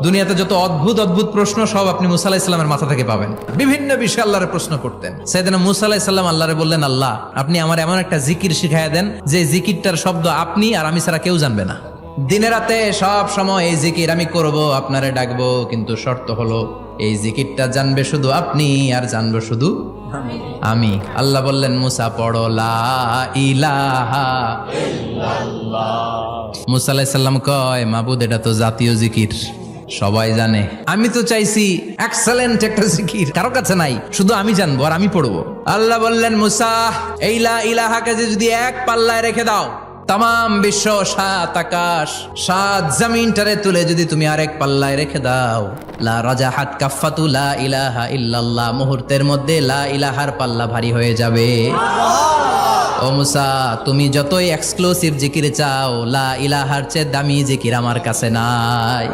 দুনিয়াতে যত অদ্ভুত অদ্ভুত প্রশ্ন সব আপনি মুসা আলাইহিস সালামের মাথা থেকে পাবেন। বিভিন্ন বিষয়ে আল্লাহরে প্রশ্ন করতেন। সাইয়েদনা মুসা আলাইহিস সালাম আল্লাহরে বললেন, আল্লাহ আপনি আমার এমন একটা জিকির শিখাইয়া দেন যে জিকিরটার শব্দ আপনি আর আমি ছাড়া কেউ জানবে না। দিনে রাতে সব সময় এই জিকির আমি করব, আপনারে ডাকবো, কিন্তু শর্ত হলো এই জিকিরটা জানবে শুধু আপনি আর জানবো শুধু আমি। আল্লাহ বললেন, মুসা পড়ো লা ইলাহা ইল্লাল্লাহ। মুসা আলাইহিস সালাম কয়, মাবুদ এটা তো জাতীয় জিকির, সবাই জানে। আমি তো চাইছি এক্সেলেন্ট একটা জিকির, কারো কাছে নাই, শুধু আমি জানবো আর আমি পড়বো। আল্লাহ বললেন, মুসা এই লা ইলাহাকে যদি এক পাল্লায় রেখে দাও, তাম বিশ্ব, 7 আকাশ 7 জমিনটারে তুলে যদি তুমি আরেক পাল্লায় রেখে দাও, লা রাজাহাত কাফাতু লা ইলাহা ইল্লাল্লাহ, মুহূর্তের মধ্যে লা ইলাহার পাল্লা ভারী হয়ে যাবে। ও মুসা, তুমি যতই এক্সক্লুসিভ জিকির চাও, লা ইলাহার চেয়ে দামি জিকির আমার কাছে নাই।